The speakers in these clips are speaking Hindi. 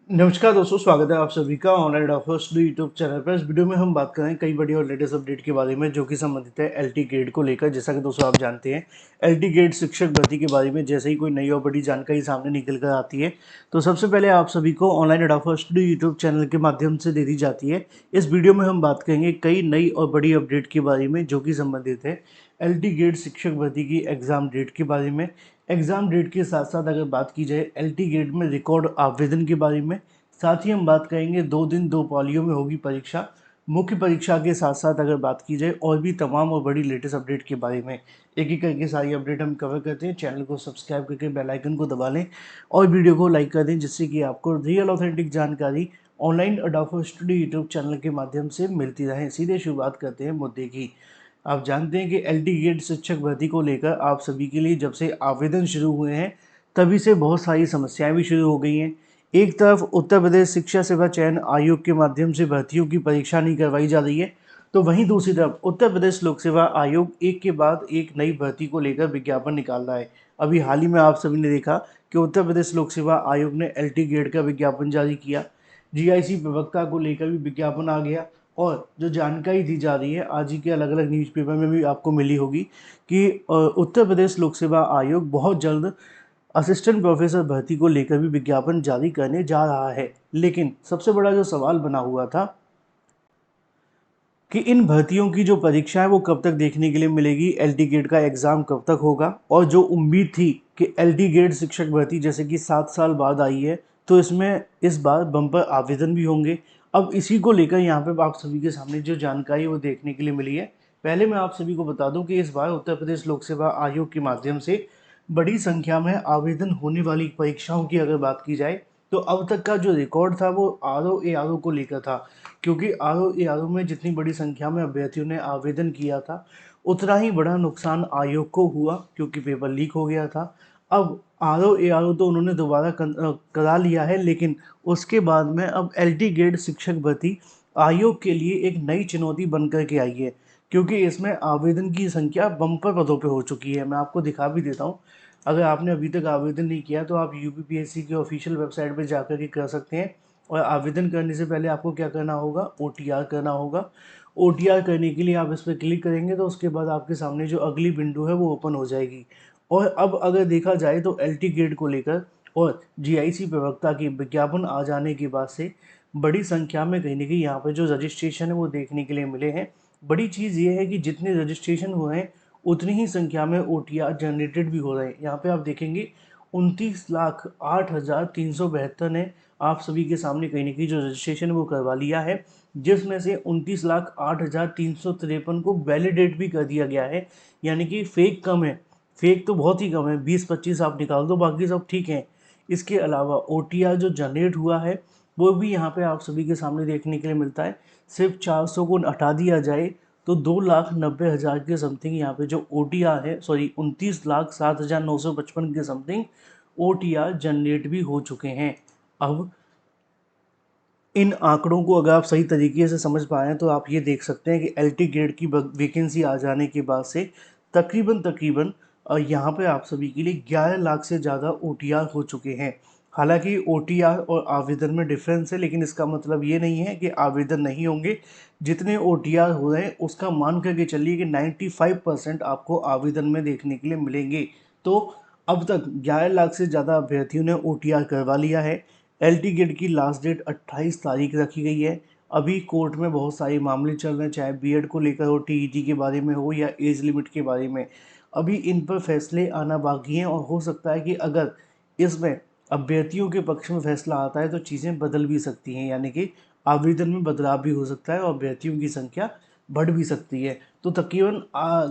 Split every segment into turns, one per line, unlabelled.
नमस्कार दोस्तों, स्वागत है आप सभी का online offers do YouTube channel पर। इस वीडियो में हम बात करें कई बड़ी और लेटेस्ट अपडेट के बारे में जो कि संबंधित है एलटी ग्रेड को लेकर। जैसा कि दोस्तों आप जानते हैं, एलटी ग्रेड शिक्षक भर्ती के बारे में जैसे ही कोई नई और बड़ी जानकारी सामने निकल कर आती है तो सबसे पहले आप सभी को online offers do YouTube channel के माध्यम से दे दी जाती है। इस वीडियो में हम बात करेंगे कई नई और बड़ी अपडेट के बारे में जो कि संबंधित है एलटी ग्रेड शिक्षक भर्ती की एग्जाम डेट के बारे में। एग्जाम डेट के साथ साथ अगर बात की जाए एलटी ग्रेड में रिकॉर्ड आवेदन के बारे में, साथ ही हम बात करेंगे 2 दिन 2 पालियों में होगी परीक्षा। मुख्य परीक्षा के साथ साथ अगर बात की जाए और भी तमाम और बड़ी लेटेस्ट अपडेट के बारे में एक एक करके सारी अपडेट हम कवर करते हैं। चैनल को सब्सक्राइब करके बेल आइकन को दबा लें और वीडियो को लाइक कर दें जिससे कि आपको रियल ऑथेंटिक जानकारी ऑनलाइन अडॉफर स्टडी यूट्यूब चैनल के माध्यम से मिलती रहे। सीधे शुरुआत करते हैं मुद्दे की। आप जानते हैं कि एल टी ग्रेड शिक्षक भर्ती को लेकर आप सभी के लिए जब से आवेदन शुरू हुए हैं तभी से बहुत सारी समस्याएं भी शुरू हो गई हैं। एक तरफ उत्तर प्रदेश शिक्षा सेवा चयन आयोग के माध्यम से भर्तियों की परीक्षा नहीं करवाई जा रही है, तो वहीं दूसरी तरफ उत्तर प्रदेश लोक सेवा आयोग एक के बाद एक नई भर्ती को लेकर विज्ञापन निकाल रहा है। अभी हाल ही में आप सभी ने देखा कि उत्तर प्रदेश लोक सेवा आयोग ने एल टी ग्रेड का विज्ञापन जारी किया। जीआईसी प्रवक्ता को लेकर भी विज्ञापन आ गया। और जो जानकारी दी जा रही है आज ही के अलग अलग न्यूज़पेपर में भी आपको मिली होगी कि उत्तर प्रदेश लोक सेवा आयोग बहुत जल्द असिस्टेंट प्रोफेसर भर्ती को लेकर भी विज्ञापन जारी करने जा रहा है। लेकिन सबसे बड़ा जो सवाल बना हुआ था कि इन भर्तियों की जो परीक्षा है वो कब तक देखने के लिए मिलेगी, एल टी ग्रेड का एग्ज़ाम कब तक होगा। और जो उम्मीद थी कि एल टी ग्रेड शिक्षक भर्ती जैसे कि 7 साल बाद आई है तो इसमें इस बार बम्पर आवेदन भी होंगे। अब इसी को लेकर यहाँ पे आप सभी के सामने जो जानकारी वो देखने के लिए मिली है। पहले मैं आप सभी को बता दूं कि इस बार उत्तर प्रदेश लोक सेवा आयोग के माध्यम से बड़ी संख्या में आवेदन होने वाली परीक्षाओं की अगर बात की जाए तो अब तक का जो रिकॉर्ड था वो आर ओ को लेकर था। क्योंकि आर ओ में जितनी बड़ी संख्या में अभ्यर्थियों ने आवेदन किया था उतना ही बड़ा नुकसान आयोग को हुआ क्योंकि पेपर लीक हो गया था। अब आर ओ तो उन्होंने दोबारा करा लिया है, लेकिन उसके बाद में अब एल टी ग्रेड शिक्षक भर्ती आयोग के लिए एक नई चुनौती बनकर के आई है। क्योंकि इसमें आवेदन की संख्या बम्पर पदों पे हो चुकी है। मैं आपको दिखा भी देता हूँ। अगर आपने अभी तक आवेदन नहीं किया तो आप यूपीपीएससी की ऑफिशियल वेबसाइट पर जाकर के कर सकते हैं। और आवेदन करने से पहले आपको क्या करना होगा, ओटीआर करना होगा। ओटीआर करने के लिए आप इस पर क्लिक करेंगे तो उसके बाद आपके सामने जो अगली विंडो है वो ओपन हो जाएगी। और अब अगर देखा जाए तो एल टी ग्रेड को लेकर और जीआईसी प्रवक्ता की विज्ञापन आ जाने के बाद से बड़ी संख्या में कहीं ना कहीं यहाँ पर जो रजिस्ट्रेशन है वो देखने के लिए मिले हैं। बड़ी चीज़ ये है कि जितने रजिस्ट्रेशन हुए हैं उतनी ही संख्या में ओटीआर जनरेटेड भी हो रहे हैं। यहाँ पे आप देखेंगे 29,08,372 ने आप सभी के सामने कहीं ना कहीं जो रजिस्ट्रेशन वो करवा लिया है, जिसमें से 29,08,353 को वैलिडेट भी कर दिया गया है। यानी कि फेक कम है, फेक तो बहुत ही कम है, 20-25 आप निकाल दो, बाकी सब ठीक है। इसके अलावा ओटीआर जो जनरेट हुआ है वो भी यहाँ पे आप सभी के सामने देखने के लिए मिलता है। सिर्फ 400 को हटा दिया जाए तो 2,90,000 के समथिंग यहाँ पे जो ओ टी आर है, सॉरी 29,07,955 के something O T R generate भी हो चुके हैं। अब इन आंकड़ों को अगर आप सही तरीके से समझ पाएँ तो आप ये देख सकते हैं कि एल टी ग्रेड की वैकेंसी आ जाने के बाद से तकरीबन यहाँ पे आप सभी के लिए 11 लाख से ज़्यादा ओ टी आर हो चुके हैं। हालांकि ओ टी आर और आवेदन में डिफरेंस है, लेकिन इसका मतलब ये नहीं है कि आवेदन नहीं होंगे। जितने ओ टी आर हो रहे हैं उसका मान करके चलिए कि 95% आपको आवेदन में देखने के लिए मिलेंगे। तो अब तक 11 लाख से ज़्यादा अभ्यर्थियों ने ओ टी आर करवा लिया है। एल टी ग्रेड की लास्ट डेट 28 तारीख रखी गई है। अभी कोर्ट में बहुत सारे मामले चल रहे हैं, चाहे बीएड को लेकर हो, टीईटी के बारे में हो या एज लिमिट के बारे में। अभी इन पर फैसले आना बाकी हैं और हो सकता है कि अगर इसमें अभ्यर्थियों के पक्ष में फैसला आता है तो चीज़ें बदल भी सकती हैं। यानी कि आवेदन में बदलाव भी हो सकता है और अभ्यर्थियों की संख्या बढ़ भी सकती है। तो तकरीबन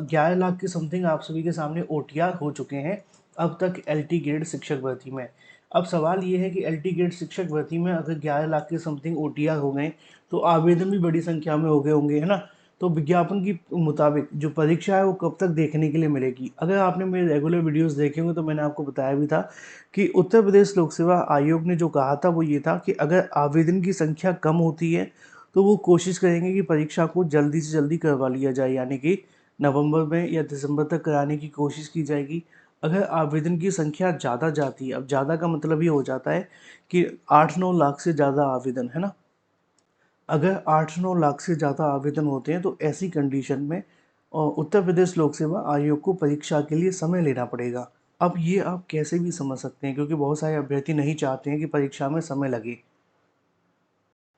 11 लाख के समथिंग आप सभी के सामने ओ टी आर हो चुके हैं अब तक एल टी ग्रेड शिक्षक भर्ती में। अब सवाल ये है कि एल टी ग्रेड शिक्षक भर्ती में अगर 11 लाख के समथिंग ओ टी आर हो गए तो आवेदन भी बड़ी संख्या में हो गए होंगे, है ना। तो विज्ञापन की मुताबिक जो परीक्षा है वो कब तक देखने के लिए मिलेगी। अगर आपने मेरे रेगुलर वीडियोस देखे होंगे तो मैंने आपको बताया भी था कि उत्तर प्रदेश लोक सेवा आयोग ने जो कहा था वो ये था कि अगर आवेदन की संख्या कम होती है तो वो कोशिश करेंगे कि परीक्षा को जल्दी से जल्दी करवा लिया जाए, यानी कि नवंबर में या दिसंबर तक कराने की कोशिश की जाएगी। अगर आवेदन की संख्या ज़्यादा जाती है, अब ज़्यादा का मतलब ये हो जाता है कि 8-9 लाख से ज़्यादा आवेदन, है ना? अगर 8-9 लाख से ज़्यादा आवेदन होते हैं तो ऐसी कंडीशन में उत्तर प्रदेश लोक सेवा आयोग को परीक्षा के लिए समय लेना पड़ेगा। अब ये आप कैसे भी समझ सकते हैं, क्योंकि बहुत सारे अभ्यर्थी नहीं चाहते हैं कि परीक्षा में समय लगे,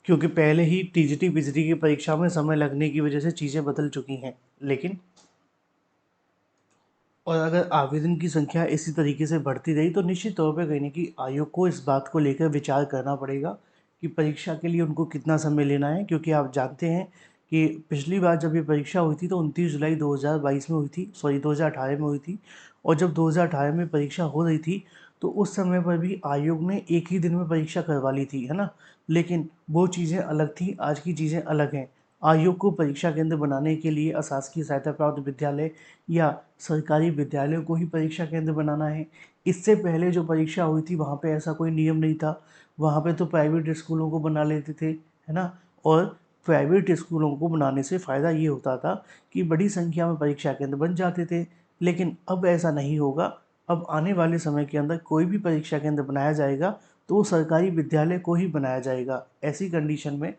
क्योंकि पहले ही टीजीटी पीजीटी की परीक्षा में समय लगने की वजह से चीज़ें बदल चुकी हैं। लेकिन और अगर आवेदन की संख्या इसी तरीके से बढ़ती रही तो निश्चित तौर पे कहीं न कहीं आयोग को इस बात को लेकर विचार करना पड़ेगा कि परीक्षा के लिए उनको कितना समय लेना है, क्योंकि आप जानते हैं कि पिछली बार जब ये परीक्षा हुई थी तो 29 जुलाई 2022 में हुई थी, सॉरी 2018 में हुई थी। और जब 2018 में परीक्षा हो रही थी तो उस समय पर भी आयोग ने एक ही दिन में परीक्षा करवा ली थी, है ना? लेकिन वो चीज़ें अलग थी, आज की चीज़ें अलग हैं। आयोग को परीक्षा केंद्र बनाने के लिए अशासकीय सहायता प्राप्त विद्यालय या सरकारी विद्यालयों को ही परीक्षा केंद्र बनाना है। इससे पहले जो परीक्षा हुई थी वहाँ पे ऐसा कोई नियम नहीं था। वहाँ पे तो प्राइवेट स्कूलों को बना लेते थे, है ना? और प्राइवेट स्कूलों को बनाने से फ़ायदा ये होता था कि बड़ी संख्या में परीक्षा केंद्र बन जाते थे। लेकिन अब ऐसा नहीं होगा। अब आने वाले समय के अंदर कोई भी परीक्षा केंद्र बनाया जाएगा तो वो सरकारी विद्यालय को ही बनाया जाएगा। ऐसी कंडीशन में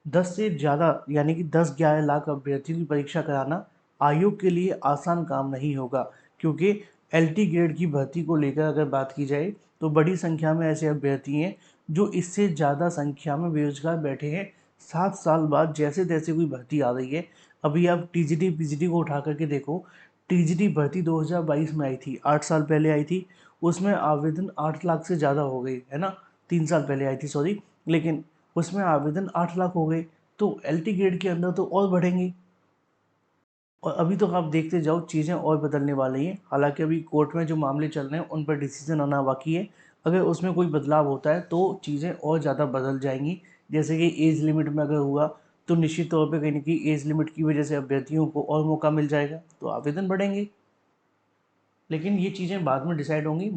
10 से ज़्यादा यानी कि 10-11 लाख अभ्यर्थियों की परीक्षा कराना आयोग के लिए आसान काम नहीं होगा, क्योंकि एलटी ग्रेड की भर्ती को लेकर अगर बात की जाए तो बड़ी संख्या में ऐसे अभ्यर्थी हैं जो इससे ज़्यादा संख्या में बेरोजगार बैठे हैं। 7 साल बाद जैसे तैसे कोई भर्ती आ रही है। अभी आप टीजीटी पीजीटी को उठा करके देखो, टीजीटी भर्ती 2022 में आई थी, 8 साल पहले आई थी। उसमें आवेदन 8 लाख से ज़्यादा हो गए, है ना? 3 साल पहले आई थी, सॉरी। लेकिन उसमें आवेदन 8 लाख हो गए, तो एलटी ग्रेड के अंदर तो और बढ़ेंगे। और अभी तो आप देखते जाओ चीज़ें और बदलने वाली हैं। हालाँकि अभी कोर्ट में जो मामले चल रहे हैं उन पर डिसीज़न आना बाकी है। अगर उसमें कोई बदलाव होता है तो चीज़ें और ज़्यादा बदल जाएँगी। जैसे कि एज लिमिट में अगर हुआ तो निश्चित तौर पे कहीं न कहीं एज लिमिट की वजह से अभ्यर्थियों को और मौका मिल जाएगा, तो आवेदन बढ़ेंगे। लेकिन ये चीज़ें बाद में डिसाइड होंगी।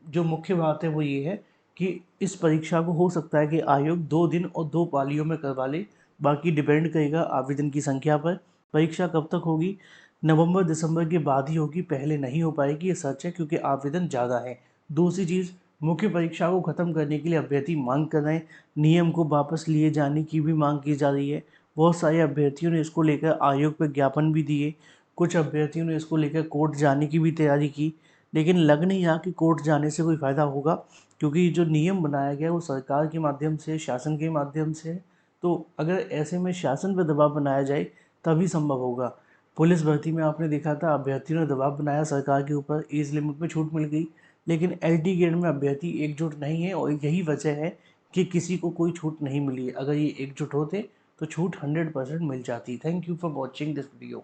जो मुख्य बात है वो ये है कि इस परीक्षा को हो सकता है कि आयोग 2 दिन और 2 पालियों में करवा ले। बाकी डिपेंड करेगा आवेदन की संख्या पर। परीक्षा कब तक होगी? नवंबर-दिसंबर के बाद ही होगी, पहले नहीं हो पाएगी, ये सच है, क्योंकि आवेदन ज़्यादा है। दूसरी चीज़, मुख्य परीक्षा को ख़त्म करने के लिए अभ्यर्थी मांग कर रहे हैं। नियम को वापस लिए जाने की भी मांग की जा रही है। बहुत सारे अभ्यर्थियों ने इसको लेकर आयोग पे ज्ञापन भी दिए। कुछ अभ्यर्थियों ने इसको लेकर कोर्ट जाने की भी तैयारी की। लेकिन लग नहीं रहा कि कोर्ट जाने से कोई फ़ायदा होगा, क्योंकि जो नियम बनाया गया है वो सरकार के माध्यम से, शासन के माध्यम से है। तो अगर ऐसे में शासन पर दबाव बनाया जाए तभी संभव होगा। पुलिस भर्ती में आपने देखा था अभ्यर्थियों ने दबाव बनाया सरकार के ऊपर, एज लिमिट में छूट मिल गई। लेकिन एलटी ग्रेड में अभ्यर्थी एकजुट नहीं है और यही वजह है कि किसी को कोई छूट नहीं मिली है। अगर ये एकजुट होते तो छूट 100% मिल जाती। Thank you for watching this video.